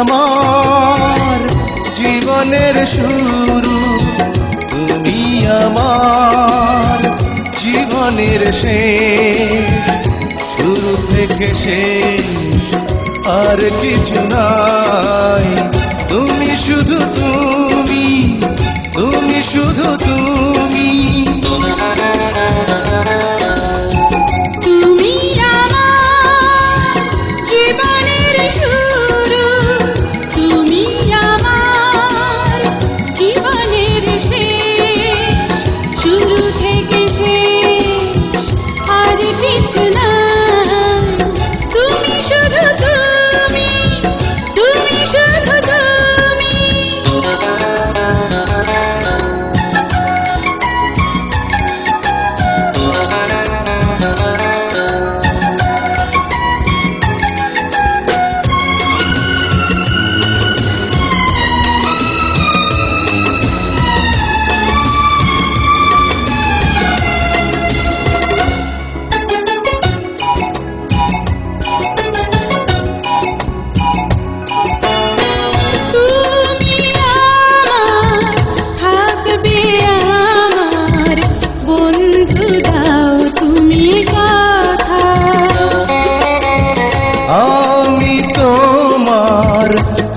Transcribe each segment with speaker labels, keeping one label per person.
Speaker 1: আমার জীবনের শুরু, তুমি আমার জীবনের শেষ। শুরু থেকে শেষ আর কিছু নাই, তুমি শুধু তুমি, তুমি শুধু তুমি।
Speaker 2: তুমি আমার জীবনের শুরু, তুমি আমার জীবনের শেষ। শুরু থেকে শেষ আর কিছু নাই, তুমি শুধু তুমি, তুমি শুধু তুমি।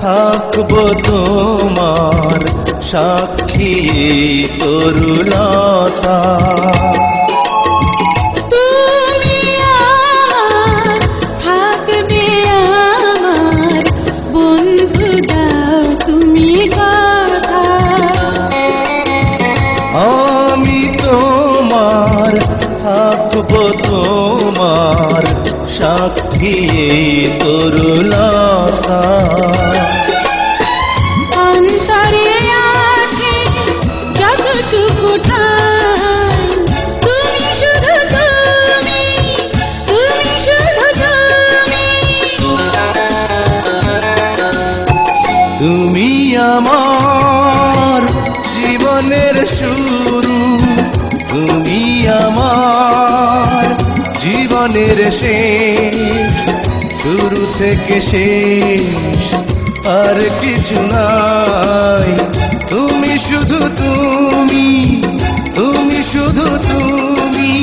Speaker 1: থাকবো তোমার সাক্ষী তরুলতা,
Speaker 2: তুমি আমার থাকবে আমার বন্ধু, দাও তুমি কথা।
Speaker 1: আমি তোমার থাকবো তোমার সাক্ষী তরুলতা।
Speaker 2: অন্তরে আছে যতটুকু ঠাই, তুমি শুধু তুমি, তুমি শুধু তুমি।
Speaker 1: তুমি আমার জীবনের শুরু, তুমি আমার জীবনের শেষ। শুরু থেকে শেষ আর কিছু নাই, তুমি শুধু তুমি, তুমি শুধু তুমি।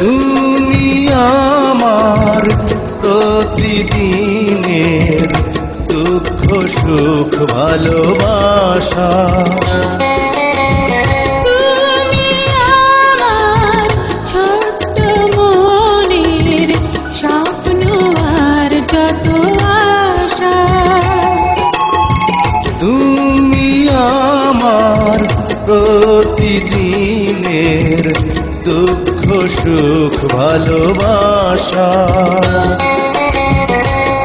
Speaker 1: তুমি আমার প্রতিদিনের দুঃখ সুখ ভালোবাসা,
Speaker 2: তুমি আমার ছোট্ট মনের স্বপ্ন আর যত আশা।
Speaker 1: তুমি আমার প্রতিদিনের দুঃখ সুখ ভালোবাসা।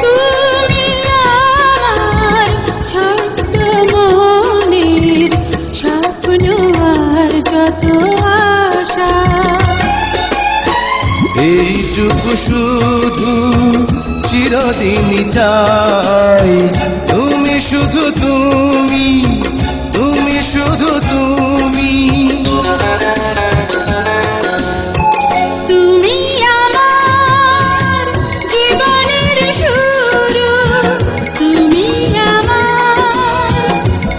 Speaker 2: তুমি আমার ছোট্ট মনের স্বপ্ন আর যত আশা।
Speaker 1: এইটুকু শুধু চিরদিনই চাই, তুমি শুধু তুমি, তুমি শুধু তুমি।
Speaker 2: তুমি আমার জীবনের শুরু, তুমি আমার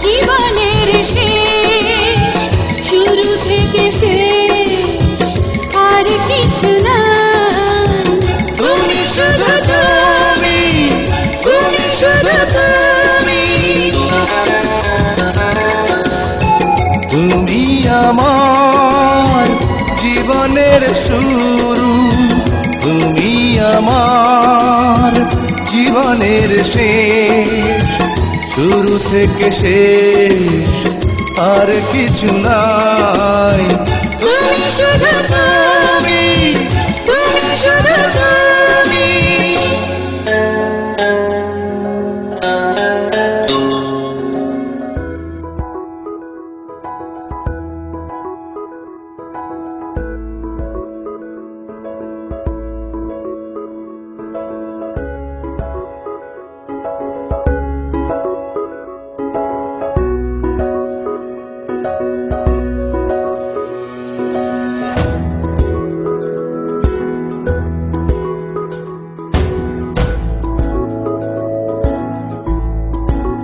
Speaker 2: জীবনের শেষ। শুরু থেকে শেষ আর কিছু নাই, তুমি শুধু তুমি, তুমি শুধু তুমি।
Speaker 1: তুমি আমার জীবনের শুরু, তুমি আমার জীবনের শেষ। শুরু থেকে শেষ আর কিছু নাই,
Speaker 2: তুমি শুধু তুমি।